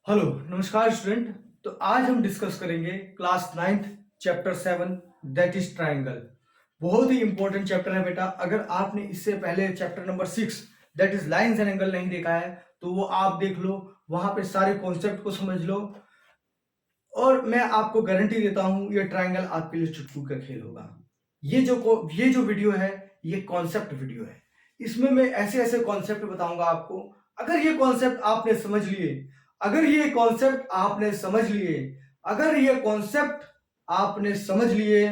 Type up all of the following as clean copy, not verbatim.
Hello नमस्कार student. तो आज हम डिस्कस करेंगे class 9th chapter 7 that is triangle. बहुत ही इंपॉर्टेंट चैप्टर है बेटा। अगर आपने इससे पहले chapter number 6 that his lines and angle नहीं देखा है तो वो आप देख लो, वहां पे सारे कॉन्सेप्ट को समझ लो और मैं आपको गारंटी देता हूं ये ट्राइंगल आपके लिए चुटकू का खेल होगा। ये जो वीडियो है ये कॉन्सेप्ट वीडियो है। इसमें मैं ऐसे ऐसे कॉन्सेप्ट बताऊंगा आपको। अगर ये कॉन्सेप्ट आपने समझ लिए अगर ये कॉन्सेप्ट आपने समझ लिए अगर ये कॉन्सेप्ट आपने समझ लिए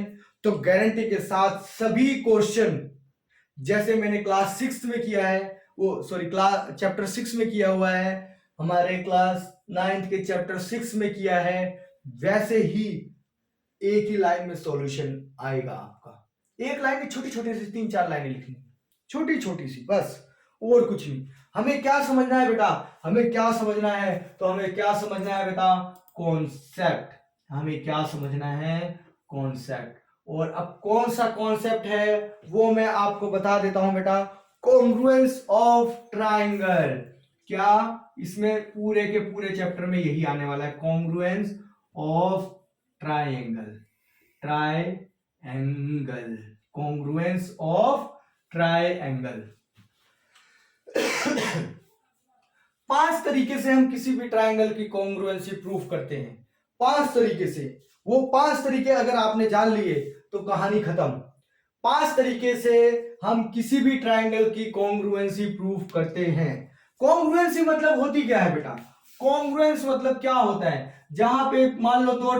तो गारंटी के साथ सभी क्वेश्चन जैसे मैंने क्लास 6 में किया है, वो सॉरी क्लास चैप्टर 6 में किया हुआ है, हमारे क्लास 9th के चैप्टर 6 में किया है, वैसे ही एक ही लाइन में सॉल्यूशन आएगा आपका। एक लाइन में छोटी छोटी सी 3-4 लाइनें लिखनी, छोटी छोटी सी बस, और कुछ नहीं। हमें क्या समझना है बेटा? हमें क्या समझना है? तो हमें क्या समझना है बेटा? कॉन्सेप्ट। हमें क्या समझना है? कॉन्सेप्ट। और अब कौन सा कॉन्सेप्ट है वो मैं आपको बता देता हूं बेटा। Congruence of triangle. क्या इसमें पूरे के पूरे चैप्टर में यही आने वाला है, congruence of triangle. Triangle, congruence of triangle. 5 तरीके से हम किसी भी ट्राइंगल की कॉन्ग्रुएंसी प्रूफ करते हैं। 5 तरीके से। वो 5 तरीके अगर आपने जान लिए तो कहानी खत्म। 5 तरीके से हम किसी भी ट्राइंगल की कॉन्ग्रुएंसी प्रूफ करते हैं। कॉन्ग्रुएंसी मतलब होती क्या है बेटा? कॉन्ग्रुएंस मतलब क्या होता है? जहां पे मान लो दो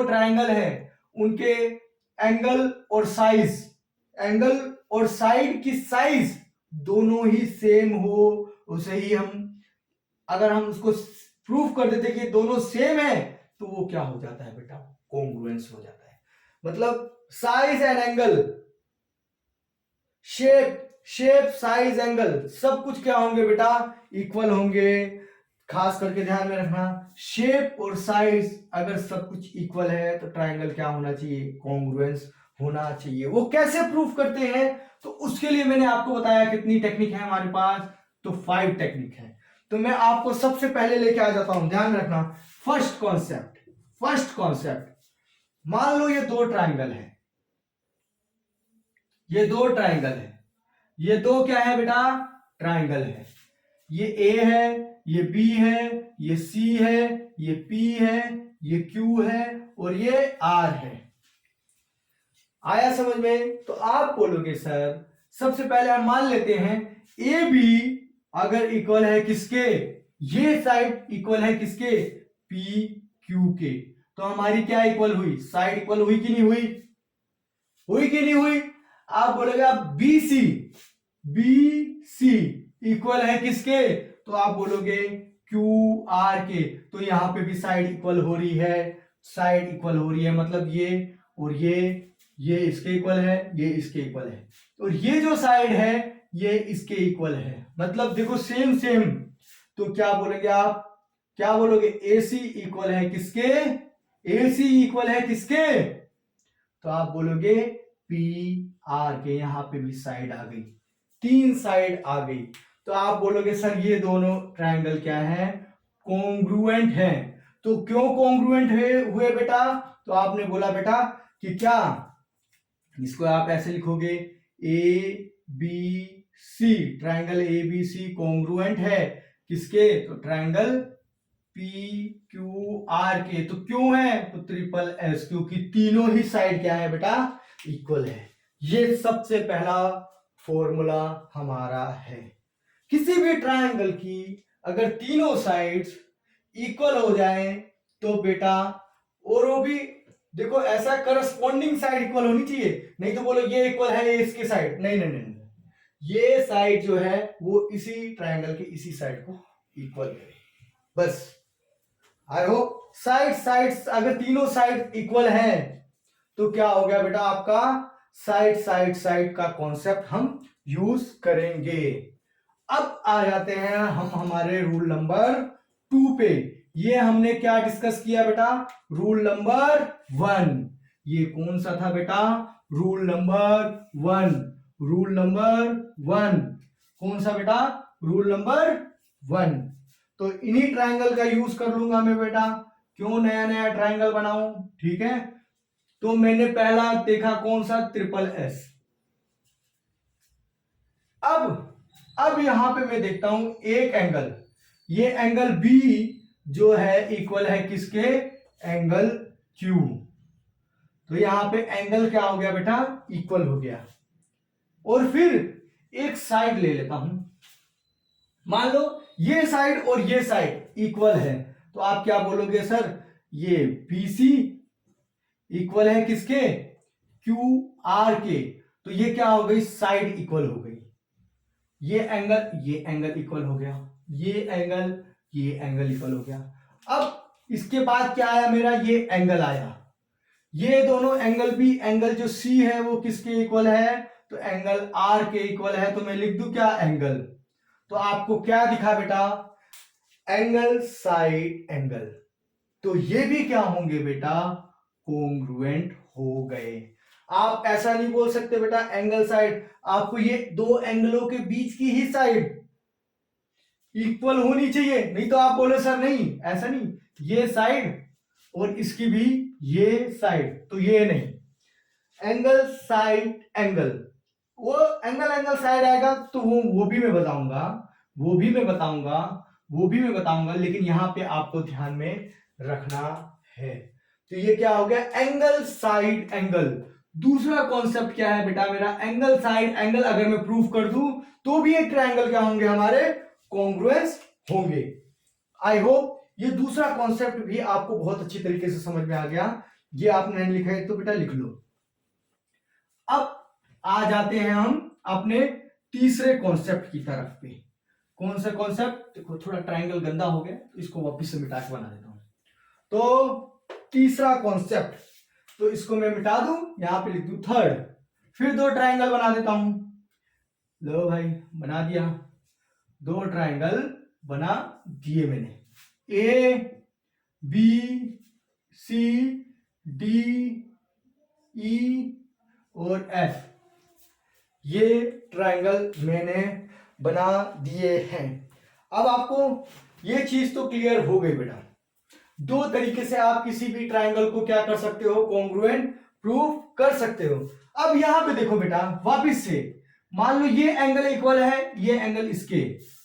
ट्राइंगल है, उनके एंगल और साइड की साइज दोनों ही सेम हो, उसे ही अगर हम उसको प्रूफ कर देते कि दोनों सेम है तो वो क्या हो जाता है बेटा? कॉन्ग्रुएंस हो जाता है। मतलब size and angle, shape size angle सब कुछ क्या होंगे बेटा? इक्वल होंगे। खास करके ध्यान में रखना, शेप और साइज अगर सब कुछ इक्वल है तो ट्राइंगल क्या होना चाहिए? कॉन्ग्रुएंस होना चाहिए। वो कैसे प्रूफ करते हैं? तो उसके लिए मैंने आपको बताया कितनी टेक्निक है हमारे पास, तो 5 टेक्निक है। तो मैं आपको सबसे पहले लेके आ जाता हूं, ध्यान रखना। फर्स्ट कॉन्सेप्ट, मान लो ये दो ट्राइंगल है, ये दो क्या है बेटा? ट्राइंगल है। ये ए है, ये बी है, ये सी है, ये पी है, ये क्यू है और ये आर है। आया समझ में? तो आप बोलोगे सर सबसे पहले हम मान लेते हैं ए बी अगर इक्वल है किसके? ये साइड इक्वल है किसके? पी क्यू के। तो हमारी क्या इक्वल हुई? साइड इक्वल हुई कि नहीं हुई? हुई कि नहीं हुई? आप बोलोगे आप बी सी इक्वल है किसके? तो आप बोलोगे क्यू आर के। तो यहां पे भी साइड इक्वल हो रही है, मतलब ये और ये इसके इक्वल है, ये इसके इक्वल है, और ये जो साइड है ये इसके इक्वल है, मतलब देखो सेम। तो क्या बोलेंगे आप? क्या बोलोगे? AC इक्वल है किसके? AC इक्वल है किसके? तो आप बोलोगे PR के। यहां पे भी साइड आ गई, 3 साइड आ गई। तो आप बोलोगे सर ये दोनों ट्राइंगल क्या है? कॉन्ग्रुएंट है। तो क्यों कॉन्ग्रुएंट हुए बेटा? तो आपने बोला बेटा कि क्या इसको आप ऐसे लिखोगे ABC, ट्राइंगल ABC कॉन्ग्रुएंट है किसके? तो ट्राइंगल PQR के। तो क्यों है? तो ट्रिपल S, क्योंकि तीनों ही साइड क्या है बेटा? इक्वल है। ये सबसे पहला फॉर्मूला हमारा है। किसी भी ट्राइंगल की अगर तीनों साइड्स इक्वल हो जाए तो बेटा, और वो भी देखो ऐसा करस्पॉन्डिंग साइड इक्वल होनी चाहिए, नहीं तो बोलो ये इक्वल है ये इसके साइड, नहीं, ये साइड जो है वो इसी ट्राइंगल के इसी साइड को इक्वल करे, बस। आई होप साइड्स अगर तीनों साइड इक्वल है तो क्या हो गया बेटा आपका? साइड का कॉन्सेप्ट हम यूज करेंगे। अब आ जाते हैं हम हमारे रूल नंबर 2 पे। ये हमने क्या डिस्कस किया बेटा? Rule number 1। ये कौन सा था बेटा? रूल नंबर 1 कौन सा बेटा? Rule number 1। तो इन्हीं ट्रायंगल का यूज कर लूंगा मैं बेटा, क्यों नया नया ट्रायंगल बनाऊं, ठीक है। तो मैंने पहला देखा कौन सा, ट्रिपल एस। अब यहां पे मैं देखता हूं एक एंगल, ये एंगल बी जो है इक्वल है किसके, एंगल क्यू। तो यहां पे एंगल क्या हो गया बेटा, इक्वल हो गया। और फिर एक साइड ले लेता हूं, मान लो ये साइड और ये साइड इक्वल है, तो आप क्या बोलोगे सर, ये BC इक्वल है किसके, QR के। तो ये क्या हो गई, साइड इक्वल हो गई। ये एंगल इक्वल हो गया, ये एंगल इक्वल हो गया। अब इसके बाद क्या आया मेरा, ये एंगल आया। ये दोनों एंगल भी, एंगल जो C है वो किसके इक्वल है, तो एंगल R के इक्वल है। तो मैं लिख दूं क्या, एंगल। तो आपको क्या दिखा बेटा, एंगल साइड एंगल। तो ये भी क्या होंगे बेटा, कोंग्रुएंट हो गए। आप ऐसा नहीं बोल सकते बेटा एंगल साइड, आपको ये दो एंगलों के बीच की ही साइड इक्वल होनी चाहिए, नहीं तो आप बोले सर नहीं ऐसा नहीं, ये साइड और इसकी भी ये साइड, तो ये नहीं। एंगल साइड एंगल, वो एंगल साइड आएगा तो वो भी मैं बताऊंगा, लेकिन यहां पे आपको ध्यान में रखना है। तो ये क्या हो गया, एंगल साइड एंगल। दूसरा कॉन्सेप्ट क्या है बेटा मेरा, एंगल साइड एंगल अगर मैं प्रूफ कर दूं तो भी एक ट्रायंगल क्या होंगे हमारे, कॉन्ग्रुएंस होंगे। आई होप ये दूसरा कॉन्सेप्ट भी आपको बहुत अच्छी तरीके से समझ में आ गया। ये आपने नहीं लिखा है तो बेटा लिख लो। अब आ जाते हैं हम अपने तीसरे कॉन्सेप्ट की तरफ पे। कौन सा कॉन्सेप्ट, देखो थोड़ा ट्रायंगल गंदा हो गया तो इसको वापस से मिटा के बना देता हूं। तो तीसरा कॉन्सेप्ट, तो इसको मैं मिटा दूं, यहां पे लिख दूं थर्ड। फिर दो ट्रायंगल बना देता हूं, लो भाई बना दिया, दो ट्रायंगल बना दिए मैंने, ABCDE और F। ये ट्रायंगल मैंने बना दिए हैं। अब आपको ये चीज तो क्लियर हो गई बेटा, दो तरीके से आप किसी भी ट्रायंगल को क्या कर सकते हो, कॉन्ग्रुएंट प्रूफ कर सकते हो। अब यहां पे देखो बेटा वापिस से, मान लो ये एंगल इक्वल है ये एंगल इसके,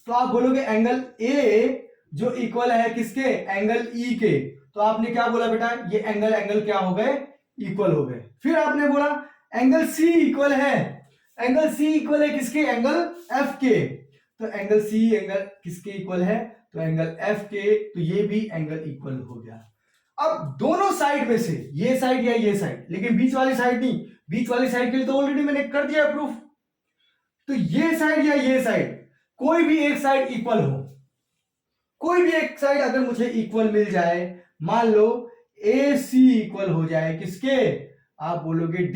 तो आप बोलोगे एंगल ए जो इक्वल है किसके, एंगल ई के। तो आपने क्या बोला बेटा, ये एंगल क्या हो गए, इक्वल हो गए। फिर आपने बोला एंगल सी इक्वल है, एंगल सी इक्वल है किसके, एंगल एफ के। तो एंगल सी एंगल किसके इक्वल है, तो एंगल एफ के, तो ये भी एंगल इक्वल हो गया। अब दोनों साइड में से, ये साइड या ये साइड, लेकिन बीच वाली साइड नहीं, बीच वाली साइड के लिए तो ऑलरेडी मैंने कर दिया प्रूफ। तो ये साइड या ये साइड, कोई भी एक साइड इक्वल हो, कोई भी एक साइड अगर मुझे इक्वल मिल जाए, मान लो AC इक्वल हो जाए किसके, आप बोलोगे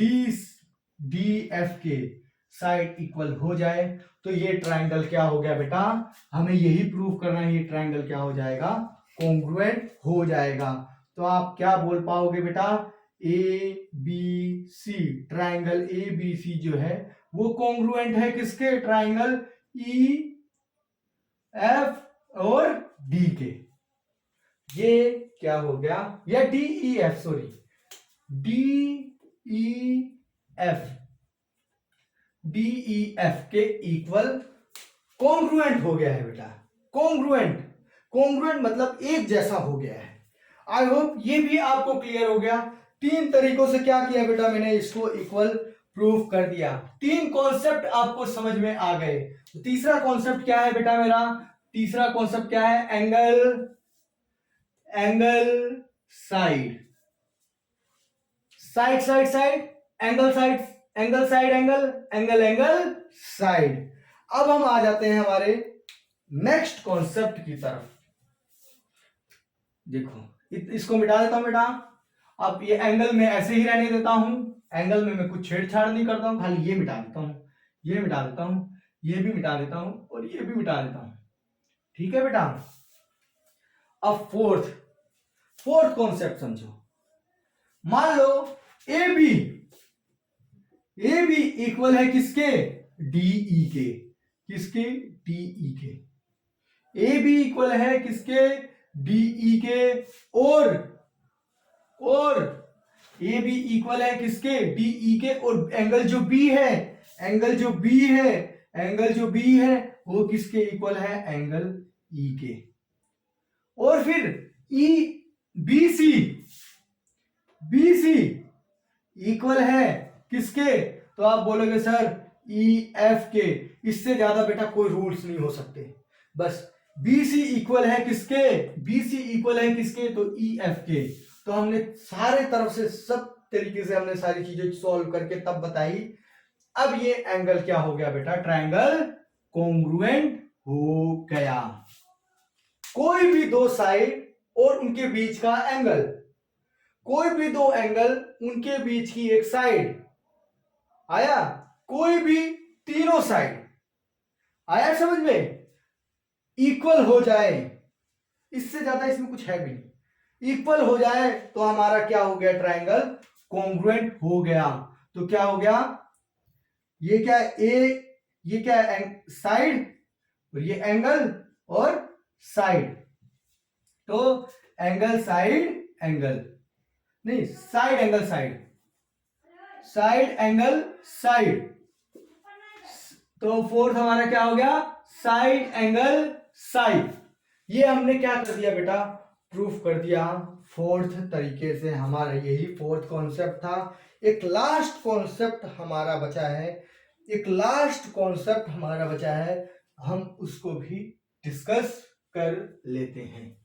DF के, साइड इक्वल हो जाए, तो ये ट्रायंगल क्या हो गया बेटा, हमें यही प्रूव करना है, ये ट्रायंगल क्या हो जाएगा, कॉन्ग्रुएंट हो जाएगा। तो आप क्या बोल पाओगे बेटा, ABC, ट्रायंगल ABC जो है वो कॉन्ग्रुएंट है किसके, ट्रायंगल EF और D के। ये क्या हो गया, या DEF, सॉरी DEF के इक्वल कॉन्ग्रुएंट हो गया है बेटा। कॉन्ग्रुएंट मतलब एक जैसा हो गया है। आई होप ये भी आपको क्लियर हो गया। तीन तरीकों से क्या किया बेटा, मैंने इसको इक्वल प्रूफ कर दिया। तीन कॉन्सेप्ट आपको समझ में आ गए। तो तीसरा कॉन्सेप्ट क्या है बेटा मेरा, तीसरा कॉन्सेप्ट क्या है, एंगल साइड एंगल साइड। अब हम आ जाते हैं हमारे नेक्स्ट कॉन्सेप्ट की तरफ। देखो इसको मिटा देता हूं बेटा। अब ये एंगल में ऐसे ही रहने देता हूं, एंगल में मैं कुछ छेड़छाड़ नहीं करता हूं, खाली ये मिटा देता हूं, ये मिटा देता हूं, ये भी मिटा देता हूं और ये भी मिटा देता हूं। ठीक है बेटा। अब फोर्थ कॉन्सेप्ट समझो। मान लो AB इक्वल है किसके, DE के, किसके, DE के। ए बी इक्वल है किसके, डीई के, और ए बी इक्वल है किसके, डीई के, और एंगल जो बी है, एंगल जो बी है, एंगल जो बी है वो किसके इक्वल है, एंगल ई के। और फिर E B C, B C equal है किसके, तो आप बोलोगे सर ई एफ के। इससे ज्यादा बेटा कोई रूल्स नहीं हो सकते, बस बी सी इक्वल है किसके, बी सी इक्वल है किसके, तो ई एफ के। तो हमने सारे तरफ से सब तरीके से हमने सारी चीजें सॉल्व करके तब बताई। अब ये एंगल क्या हो गया बेटा, ट्रायंगल कॉन्ग्रुएंट हो गया। कोई भी दो साइड और उनके बीच का एंगल, कोई भी दो एंगल उनके बीच की एक साइड आया, कोई भी तीनों साइड आया समझ में, इक्वल हो जाए, इससे ज्यादा इसमें कुछ है भी नहीं, इक्वल हो जाए तो हमारा क्या हो गया, ट्रायंगल कॉन्ग्रुएंट हो गया। तो क्या हो गया, ये क्या ए, ये क्या साइड, और ये एंगल और साइड, तो एंगल साइड एंगल नहीं, side angle side, side angle side. तो फोर्थ हमारा क्या हो गया, साइड एंगल साइड। ये हमने क्या कर दिया बेटा, प्रूफ कर दिया फोर्थ तरीके से। हमारा यही फोर्थ कॉन्सेप्ट था। एक लास्ट कॉन्सेप्ट हमारा बचा है, एक लास्ट कॉन्सेप्ट हमारा बचा है, हम उसको भी डिस्कस कर लेते हैं,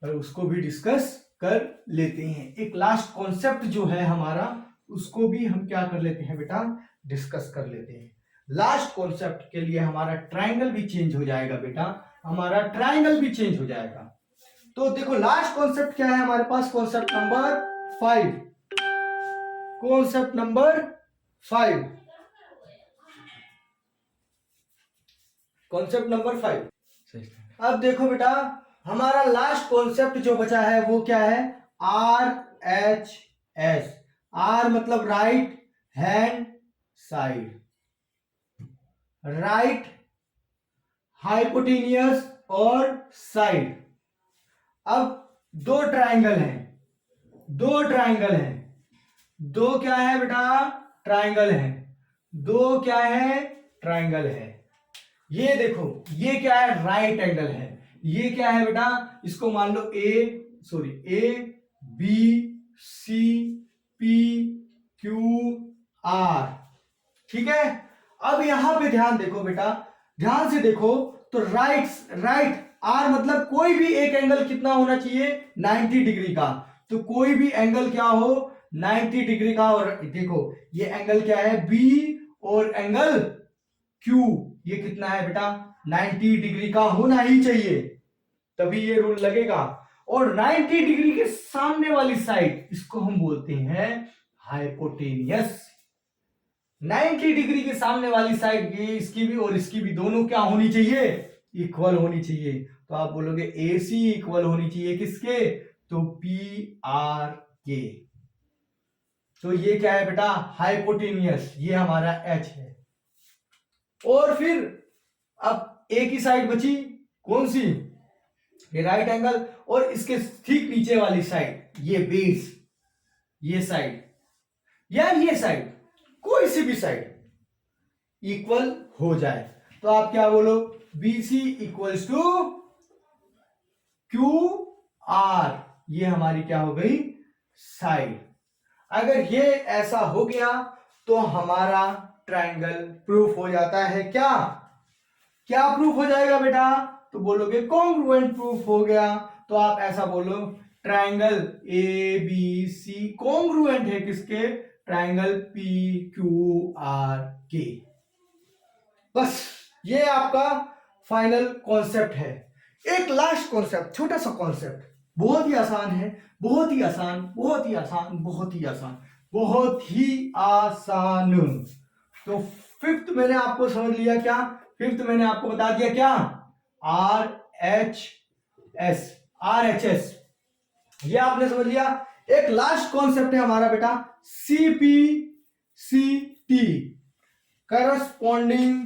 और उसको भी डिस्कस कर लेते हैं। एक लास्ट कॉन्सेप्ट जो है हमारा, उसको भी हम क्या कर लेते हैं बेटा, डिस्कस कर लेते हैं। लास्ट कॉन्सेप्ट के लिए हमारा ट्रायंगल भी चेंज हो जाएगा बेटा, हमारा ट्रायंगल भी चेंज हो जाएगा। तो देखो लास्ट कॉन्सेप्ट क्या है हमारे पास, concept number 5, concept number 5, concept number 5। अब देखो बेटा हमारा लास्ट कॉन्सेप्ट जो बचा है वो क्या है, आर एच एस। आर मतलब right hand side, right hypotenuse और साइड। अब दो ट्रायंगल हैं, दो ट्रायंगल हैं, दो क्या है बेटा, ट्रायंगल है, दो क्या है, ट्रायंगल है। ये देखो ये क्या है, राइट एंगल है, ये क्या है बेटा, इसको मान लो A B C P Q R, ठीक है। अब यहां पे ध्यान देखो बेटा, ध्यान से देखो, तो राइट आर मतलब कोई भी एक एंगल कितना होना चाहिए, 90 डिग्री का। तो कोई भी एंगल क्या हो, 90 डिग्री का। और देखो ये एंगल क्या है, बी, और एंगल क्यू ये कितना है बेटा, 90 डिग्री का होना ही चाहिए, तभी ये रूल लगेगा। और 90 डिग्री के सामने वाली साइड, इसको हम बोलते हैं हाइपोटेनियस। 90 डिग्री के सामने वाली साइड, ये इसकी भी और इसकी भी दोनों क्या होनी चाहिए, इक्वल होनी चाहिए। तो आप बोलोगे ए सी इक्वल होनी चाहिए किसके, तो पी आर के। तो ये क्या है बेटा, हाइपोटेनियस, ये हमारा एच है। और फिर अब एक ही साइड बची, कौन सी, ये राइट एंगल, और इसके ठीक नीचे वाली साइड, ये बेस, ये साइड या ये साइड, कोई सी भी साइड इक्वल हो जाए। तो आप क्या बोलो, B C equals to Q R, ये हमारी क्या हो गई, साइड। अगर ये ऐसा हो गया तो हमारा ट्रायंगल प्रूफ हो जाता है। क्या क्या प्रूफ हो जाएगा बेटा, तो बोलोगे कॉन्ग्रुएंट प्रूफ हो गया। तो आप ऐसा बोलो, triangle A B C congruent है किसके, ट्रायंगल पी क्यू आर के। बस ये आपका फाइनल कॉन्सेप्ट है। एक लास्ट कॉन्सेप्ट, छोटा सा कॉन्सेप्ट, बहुत ही आसान है, बहुत ही आसान, बहुत ही आसान, बहुत ही आसान, बहुत ही आसान। तो फिफ्थ मैंने आपको समझ लिया क्या, फिफ्थ मैंने आपको बता दिया क्या, R H S, R H S, ये आपने समझ लिया। एक लास्ट कॉन्सेप्ट है हमारा बेटा, C P C T, corresponding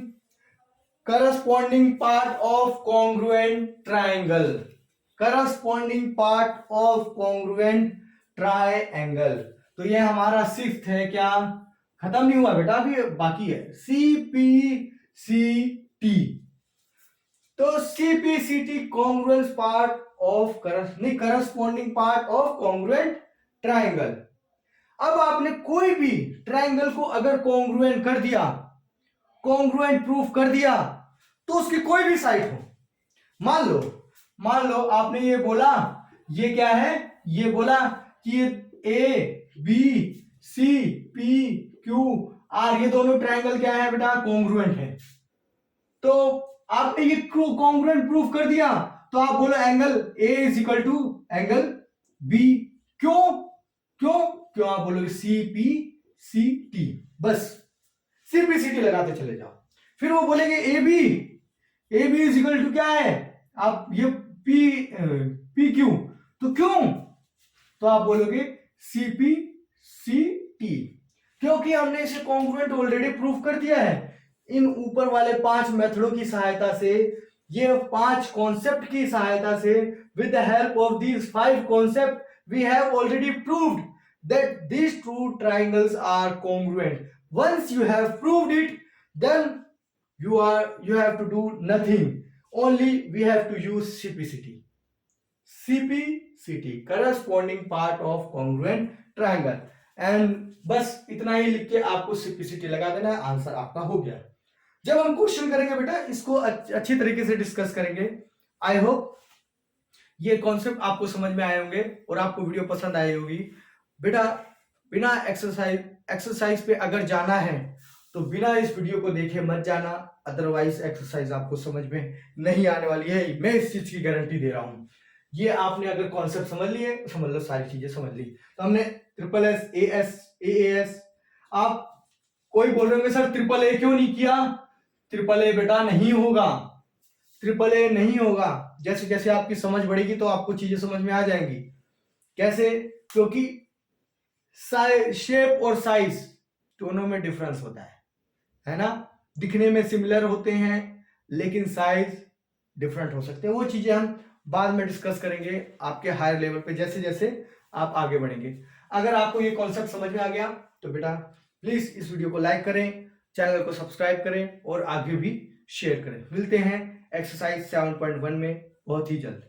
corresponding part of congruent triangle, corresponding part of congruent triangle. तो ये हमारा सिक्स्थ है, क्या खत्म नहीं हुआ बेटा, अभी बाकी है CPCT। तो CPCT congruence part of corresponding part of congruent triangle. अब आपने कोई भी ट्राइंगल को अगर कॉन्ग्रुएंट कर दिया, कॉन्ग्रुएंट प्रूफ कर दिया, तो उसकी कोई भी साइड हो, मान लो आपने ये बोला, ये क्या है, ये बोला कि ABCPQR ये दोनों ट्राइंगल क्या है बेटा, कॉन्ग्रुएंट है। तो आपने ये कॉन्ग्रुएंट प्रूफ कर दिया, तो आप बोलो angle A is equal to angle B। क्यों आप बोलोगे CPCT, बस CPCT लगाते चले जाओ। फिर वो बोलेंगे AB इज इक्वल टू क्या है, आप ये PQ, तो क्यों, तो आप बोलोगे CPCT, क्योंकि हमने इसे कॉन्ग्रुएंट ऑलरेडी प्रूफ कर दिया है। इन ऊपर वाले 5 मेथडों की सहायता से, ये 5 कॉन्सेप्ट की सहायता से, with the help of these 5 concept we have already proved that these two triangles are congruent. Once you have proved it, then you have to do nothing, only we have to use CPCT corresponding part of congruent triangle, and बस इतना ही लिख के आपको CPCT लगा देना, answer आपका हो गया। जब हम क्वेश्चन करेंगे बेटा, इसको अच्छी तरीके से डिस्कस करेंगे। आई होप ये कॉन्सेप्ट आपको समझ में आए होंगे और आपको वीडियो पसंद आई होगी। बेटा बिना एक्सरसाइज पे अगर जाना है तो बिना इस वीडियो को देखे मत जाना, अदरवाइज एक्सरसाइज आपको समझ में नहीं आने वाली है, मैं इस चीज की गारंटी दे रहा हूं। ये आपने अगर कॉन्सेप्ट समझ लिए, समझ लो सारी चीजें समझ ली। तो हमने SSS, AS, AAS, आप कोई बोल रहे होंगे सर AAA क्यों नहीं किया, AAA बेटा नहीं होगा, AAA नहीं होगा। जैसे जैसे आपकी समझ बढ़ेगी तो आपको चीजें समझ में आ जाएंगी। कैसे, क्योंकि शेप और साइज दोनों में डिफरेंस होता है ना, दिखने में सिमिलर होते हैं लेकिन साइज डिफरेंट हो सकते हैं। वो चीजें हम बाद में डिस्कस करेंगे आपके हायर लेवल पे, जैसे जैसे आप आगे बढ़ेंगे। अगर आपको ये कॉन्सेप्ट समझ में आ गया तो बेटा प्लीज इस वीडियो को लाइक करें, चैनल को सब्सक्राइब करें और आगे भी शेयर करें। मिलते हैं एक्सरसाइज 7.1 में बहुत ही जल्द।